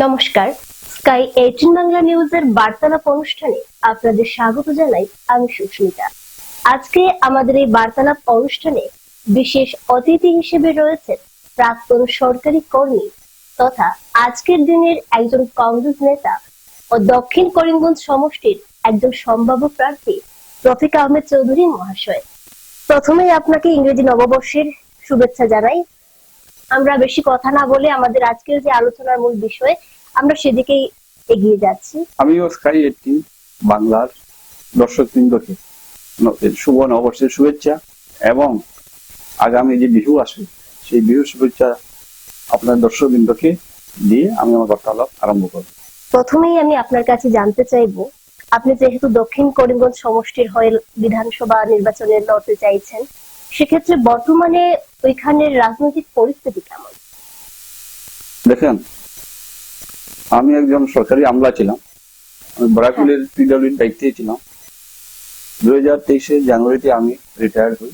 নমস্কার, স্কাই 18 বাংলা নিউজের বার্তালাপ অনুষ্ঠানে আপনাদের স্বাগত জানাই আমি সুস্মিতা। আজকে আমাদের এই বার্তালাপ অনুষ্ঠানে বিশেষ অতিথি হিসেবে রয়েছেন প্রাক্তন সরকারি কর্মী তথা আজকের দিনের একজন কংগ্রেস নেতা ও দক্ষিণ করিমগঞ্জ সমষ্টির একজন সম্ভাব্য প্রার্থী রফিক আহমেদ চৌধুরী মহাশয়। প্রথমেই আপনাকে ইংরেজি নববর্ষের শুভেচ্ছা জানাই। আমরা বেশি কথা না বলে আমাদের আজকের যে আলোচনার মূল বিষয় আমরা সেদিকেই এগিয়ে যাচ্ছি। আমিও স্কাই 18 বাংলার দর্শকবৃন্দকে শুভ নববর্ষের শুভেচ্ছা এবং আগামী যে বিহু আসবে সেই বিহু শুভেচ্ছা আপনার দর্শকবৃন্দকে দিয়ে আমি আমার বার্তালাপ আরম্ভ করব। প্রথমেই আমি আপনার কাছে জানতে চাইবো, আপনি যেহেতু দক্ষিণ করিমগঞ্জ সমষ্টির হয়ে বিধানসভা নির্বাচনে লড়তে চাইছেন, সেক্ষেত্রে বর্তমানে ওইখানের রাজনৈতিক পরিস্থিতি কেমন? দেখেন, আমি একজন সরকারি আমলা ছিলাম। আমি বরাকুলের পিডব্লিউডির দায়িত্বে ছিলাম। 2023 জানুয়ারিতে আমি রিটায়ার্ড হই।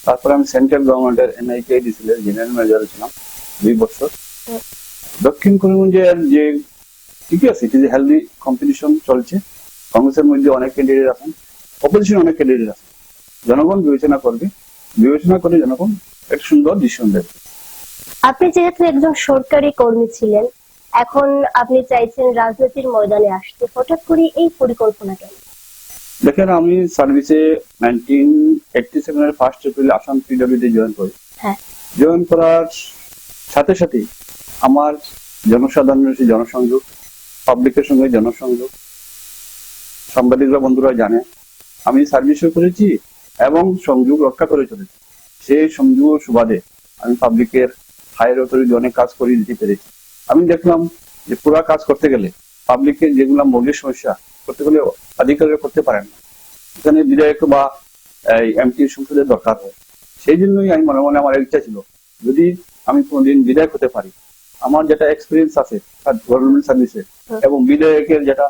তারপর আমি সেন্ট্রাল গভর্নমেন্টের NITIDCL এর জেনারেল ম্যানেজার ছিলাম 2 বছর। দক্ষিণ করিমগঞ্জের যে ঠিক আছে, যে হেলদি কম্পিটিশন চলছে, কংগ্রেসের মধ্যে অনেক ক্যান্ডিডেট আছেন, অপোজিশন অনেক ক্যান্ডিডেট আছেন। জনগণ বিবেচনা করবে, বিবেচনা করে জনগণ একটা সুন্দর ডিসিশন দেবে। আপনি যেহেতু একজন সরকারি কর্মী ছিলেন, এখন আপনি চাইছেন রাজনীতির ময়দানে আসতে, হঠাৎ করে এই পরিকল্পনা কেন? দেখেন, আমি সার্ভিসে 1987 এর 1 এপ্রিল আসাম পিডব্লিউডি জয়েন করি। জয়েন করার সাথে সাথে আমার জনসাধারণের জনসংযোগ, পাবলিকের সঙ্গে জনসংযোগ, সাংবাদিকরা বন্ধুরা জানে আমি সার্ভিসও করেছি এবং সংযোগ রক্ষা করে চলেছি। সেই সংযোগ সুবাদে আমি পাবলিকের হায়ার অথরিটি অনেক কাজ করে দিতে পেরেছি। আমি দেখলাম যে পুরা কাজ করতে গেলে পাবলিকের যেগুলো মৌলিক সমস্যা করতে গেলে আধিকারিকরা করতে পারেন না, এখানে বিধায়ক বা এমপি সংসদের দরকার হয়। সেই জন্যই আমি মনে মনে আমার ইচ্ছা ছিল, যদি আমি কোনোদিন বিধায়ক হতে পারি, আমার যেটা এক্সপিরিয়েন্স আছে গভর্নমেন্ট সার্ভিসে এবং বিধায়কের যেটা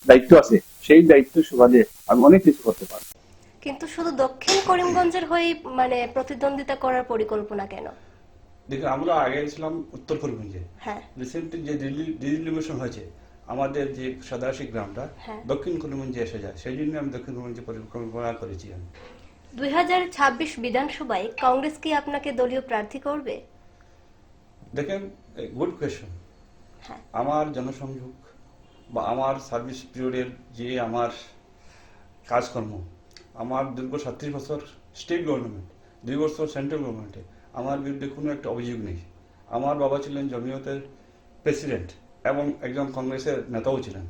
দায়িত্ব আছে, সেই দায়িত্ব সুবাদে আমি অনেক কিছু করতে পারি। কিন্তু শুধু দক্ষিণ করিমগঞ্জের হয়ে প্রতিদ্বন্দ্বিতা করার পরিকল্পনা কেন? দেখুন, আমরা আগে ছিলাম উত্তর করিমগঞ্জে। রিসেন্টলি যে ডিলিমিনেশন হয়েছে, আমাদের যে সাদাশি গ্রামটা দক্ষিণ করিমগঞ্জে এসে যায়, সেই জন্য আমি দক্ষিণ করিমগঞ্জে পরিকল্পনা করেছি। আমি 2026 বিধানসভায় কংগ্রেস কি আপনাকে দলীয় প্রার্থী করবে? দেখেন, গুড কোয়েশ্চন। আমার জনসংযোগ বা আমার সার্ভিস পিরিয়ডের যে আমার কাজকর্ম, আমার দীর্ঘ 37 বছর স্টেট গভর্নমেন্ট, 2 বছর সেন্ট্রাল গভর্নমেন্টে, আমার বিরুদ্ধে কোনো একটা অভিযোগ নেই। আমার বাবা ছিলেন জমিয়তের প্রেসিডেন্ট এবং একজন কংগ্রেসের নেতাও ছিলেন।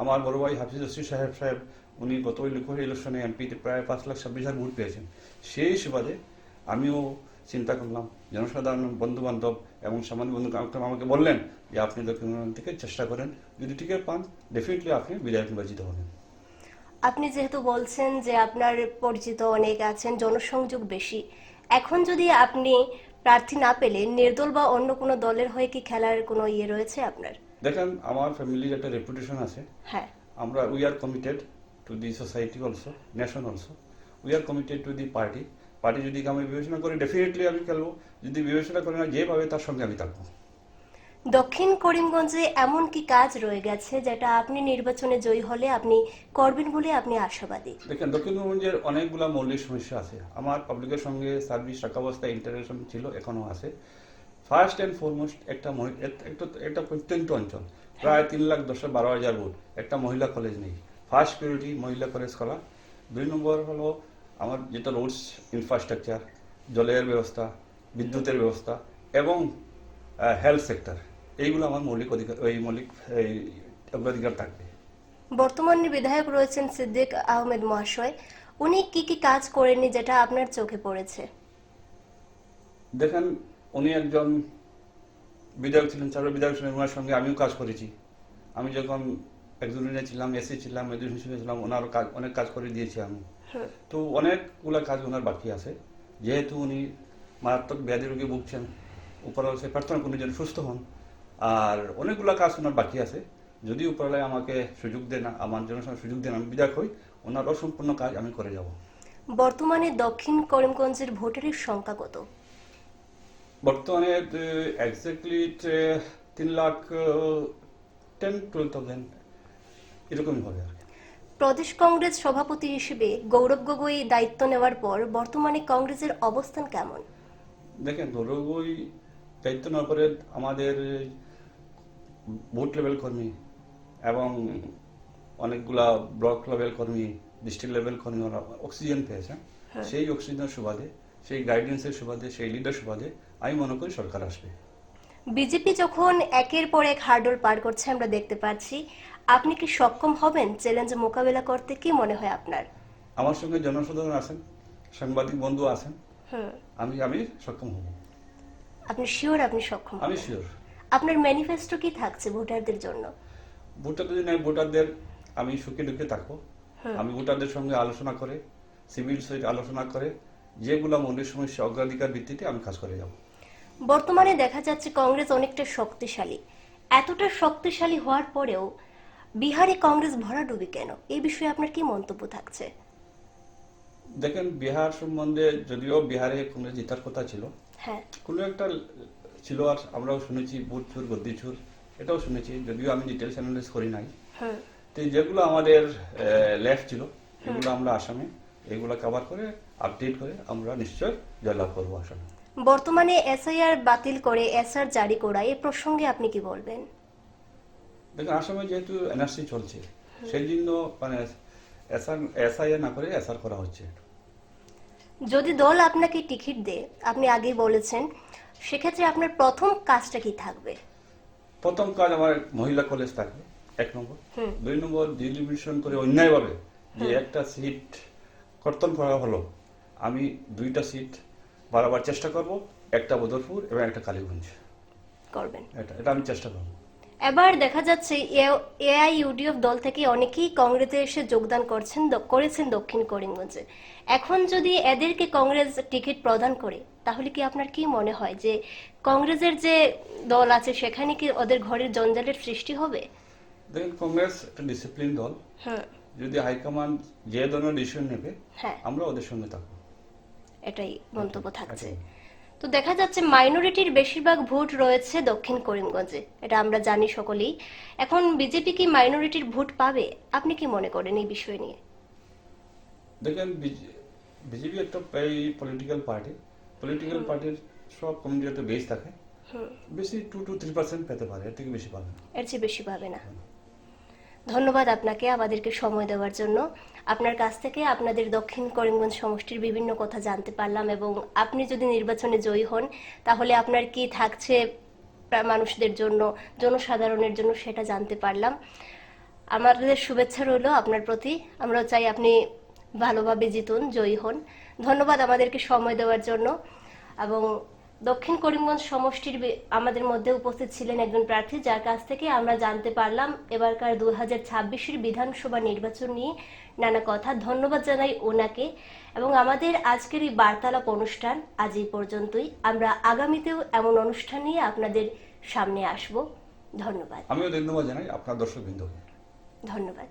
আমার বড় ভাই হাফিজ আসিফ সাহেব উনি গত ইলেকশনে এমপিতে প্রায় 5,26,000 ভোট পেয়েছেন। সেই সুবাদে আমিও চিন্তা করলাম, জনসাধারণ বন্ধুবান্ধব এবং সামান্য বন্ধু আমাকে বললেন যে আপনি দক্ষিণ থেকে চেষ্টা করেন, যদি টিকিট পান ডেফিনেটলি আপনি বিধায়ক নির্বাচিত হবেন। আপনি যেহেতু বলছেন যে আপনার পরিচিত অনেক আছেন, জনসংযোগ বেশি, এখন যদি আপনি প্রার্থী না পেলে নির্দল বা অন্য কোনো দলের হয়ে কি খেলার কোনো ইয়ে রয়েছে আপনার? দেখেন, আমার ফ্যামিলির একটা রেপুটেশন আছে। আমরা we are committed to the society also, nation also. We are committed to the party. Party যদি আমি বিবেচনা করি ডেফিনেটলি আমি খেলবো, যদি বিবেচনা করি না, যে পাবে তার সঙ্গে আমি থাকবো। দক্ষিণ করিমগঞ্জে এমন কি কাজ রয়ে গেছে যেটা আপনি নির্বাচনে জয়ী হলে আপনি করবেন বলে আপনি আশাবাদী? দেখেন, দক্ষিণ করিমগঞ্জের অনেকগুলা মৌলিক সমস্যা আছে। আমার পাবলিকের সঙ্গে সার্ভিস রাখা অবস্থায় ইন্টারেকশন ছিল, এখনো আছে। ফার্স্ট অ্যান্ড ফরমোস্ট একটা প্রত্যন্ত অঞ্চল, প্রায় 3,10,12,000 ভোট, একটা মহিলা কলেজ নেই। ফার্স্ট প্রায়োরিটি মহিলা কলেজ করা। 2 নম্বর হলো আমার যেটা রোডস ইনফ্রাস্ট্রাকচার, জলের ব্যবস্থা, বিদ্যুতের ব্যবস্থা এবং হেলথ সেক্টর, এইগুলো আমার মৌলিক অগ্রাধিকার থাকবে। বর্তমানে বিধায়ক রয়েছেন সিদ্দিক আহমেদ মহাশয়, উনি কি কি কাজ করেননি যেটা আপনার চোখে পড়েছে? দেখেন, উনি একজন বিধায়ক ছিলেন, বিধায়ক ছিলেন, ওনার সঙ্গে আমিও কাজ করেছি। আমি যখন একজনের ছিলাম, এসি ছিলাম, এডুকেশনে ছিলাম, ওনারও কাজ অনেক কাজ করে দিয়েছি আমি। তো অনেকগুলো কাজ ওনার বাকি আছে। যেহেতু উনি মারাত্মক ব্যাধি রোগে ভুগছেন, উপরওয়ালা সে প্রার্থনা করি যেন সুস্থ হন। আর অনেকগুলো কাজ ওনার বাকি আছে। যদি উপরওয়ালা আমাকে সুযোগ দেন, আমার জন্য সুযোগ দেন, আমি বিধায়ক হই, ওনার অসম্পূর্ণ কাজ আমি করে যাব। বর্তমানে দক্ষিণ করিমগঞ্জের ভোটারের সংখ্যা কত? বর্তমানে এক্স্যাক্টলি 10-12,000 এরকমই হবে আর কি। প্রদেশ কংগ্রেস সভাপতি হিসেবে গৌরব গগৈ দায়িত্ব নেওয়ার পর বর্তমানে কংগ্রেসের অবস্থান কেমন? দেখেন, গৌরবই দায়িত্ব নেওয়ার পরে আমাদের বুথ লেভেল কর্মী এবং অনেকগুলা ব্লক লেভেল কর্মী, ডিস্ট্রিক্ট লেভেল কর্মী ওরা অক্সিজেন পেয়েছে। সেই অক্সিজেনের সুবাদে, সেই গাইডেন্সের সুবাদে, সেই লিডার সুবাদে আমি মনে করি সরকার আসবে। বিজেপি যখন একের পর এক হার্ডল পার করছে আমরা দেখতে পাচ্ছি, আপনি কি সক্ষম হবেন চ্যালেঞ্জ মোকাবেলা করতে? কি মনে হয় আপনার? আমার সঙ্গে জনসাধারণ আছেন, সাংবাদিক বন্ধু আছেন, আমি সক্ষম হব। আপনি শিওর আপনি সক্ষম আমি হবেন? শিওর। আপনার ম্যানিফেস্টো কি থাকছে ভোটারদের জন্য? ভোটারদের জন্য ভোটারদের আমি সুখে দুঃখে থাকবো। আমি ভোটারদের সঙ্গে আলোচনা করে, সিভিল সোসাইটি আলোচনা করে, যেগুলো মৌলিক সমস্যা অগ্রাধিকার ভিত্তিতে আমি কাজ করে যাব। বর্তমানে দেখা যাচ্ছে কংগ্রেস অনেকটা শক্তিশালী। এতটা শক্তিশালী হওয়ার পরেও বিহারে কংগ্রেস ভরাডুবি কেন? এই বিষয়ে আপনার কি মন্তব্য থাকছে? দেখেন, বিহার সম্বন্ধে যদিও বিহারে কংগ্রেস জেতার কথা ছিল, হ্যাঁ, কোনো একটা ছিল, আর আমরাও শুনেছি বুথ চুর গদ্দি চুর, এটাও শুনেছি, যদিও আমি ডিটেলস অ্যানালাইসিস করি নাই। তো যেগুলো আমাদের লেফট ছিল এগুলো আমরা আসামে এগুলো কভার করে আপডেট করে আমরা নিশ্চয় জয়লাভ করবো আসামে। বর্তমানে এসআইআর বাতিল করে এসআর জারি করা এই প্রসঙ্গে আপনি কি বলবেন? দেখেন, আসামে যেহেতু এনআরসি চলছে সেই জন্য মানে এসআইআর না করে এসআর করা হচ্ছে। যদি দল আপনাকে টিকিট দেয়, আপনি আগেই বলেছেন, সেক্ষেত্রে আপনার প্রথম কাজটা কি থাকবে? প্রথম কাজ আমার মহিলা কলেজ থাকবে, 1 নম্বর। 2 নম্বর, ডিলিমিটেশন করে অন্যায়ভাবে যে একটা সিট কর্তন করা হলো, আমি 2টা সিট বাড়াবার চেষ্টা করব, একটা বদরপুর এবং একটা কালীগঞ্জ করবেন। এটা আমি চেষ্টা করব। এবার দেখা যাচ্ছে এআইইউডিএফ দল থেকে অনেকেই কংগ্রেসে এসে যোগদান করেছেন দক্ষিণ করিমগঞ্জে। এখন যদি এদেরকে কংগ্রেস টিকিট প্রদান করে, তাহলে কি আপনার কি মনে হয় যে কংগ্রেসের যে দল আছে সেখানে কি ওদের ঘরের জঞ্জালের সৃষ্টি হবে? দেখেন, কংগ্রেস একটা ডিসিপ্লিন দল। যদি হাইকমান্ড যে ধরনের ডিসিশন নেবে আমরা ওদের সঙ্গে থাকবো, এটাই মন্তব্য থাকছে। তো দেখা যাচ্ছে মাইনরিটির বেশিরভাগ ভোট রয়েছে দক্ষিণ করিমগঞ্জে, এটা আমরা জানি সকলেই। এখন বিজেপি কি মাইনরিটির ভোট পাবে? আপনি কি মনে করেন এই বিষয় নিয়ে? দেখেন, বিজেপি একটা পলিটিক্যাল পার্টির সব কমিউনিটিতে বেস থাকে, বেশি 2 to 3% পেতে পারে, এর থেকে বেশি পাবে না। এর চেয়ে বেশি পাবে না। ধন্যবাদ আপনাকে আমাদেরকে সময় দেওয়ার জন্য। আপনার কাছ থেকে আপনাদের দক্ষিণ করিমগঞ্জ সমষ্টির বিভিন্ন কথা জানতে পারলাম, এবং আপনি যদি নির্বাচনে জয়ী হন তাহলে আপনার কি থাকছে মানুষদের জন্য, জনসাধারণের জন্য, সেটা জানতে পারলাম। আমাদের শুভেচ্ছা রইল আপনার প্রতি। আমরা চাই আপনি ভালোভাবে জিতুন, জয়ী হন। ধন্যবাদ আমাদেরকে সময় দেওয়ার জন্য। এবং দক্ষিণ করিমগঞ্জ সমষ্টির আমাদের মধ্যে উপস্থিত ছিলেন একজন প্রার্থী, যার কাছ থেকে আমরা জানতে পারলাম এবারকার 2026-এর বিধানসভা নির্বাচন নিয়ে নানা কথা। ধন্যবাদ জানাই ওনাকে। এবং আমাদের আজকের এই বার্তালাপ অনুষ্ঠান আজ এই পর্যন্তই। আমরা আগামীতেও এমন অনুষ্ঠান নিয়ে আপনাদের সামনে আসব। ধন্যবাদ। আমিও ধন্যবাদ জানাই আপনার দর্শকবৃন্দকে। ধন্যবাদ।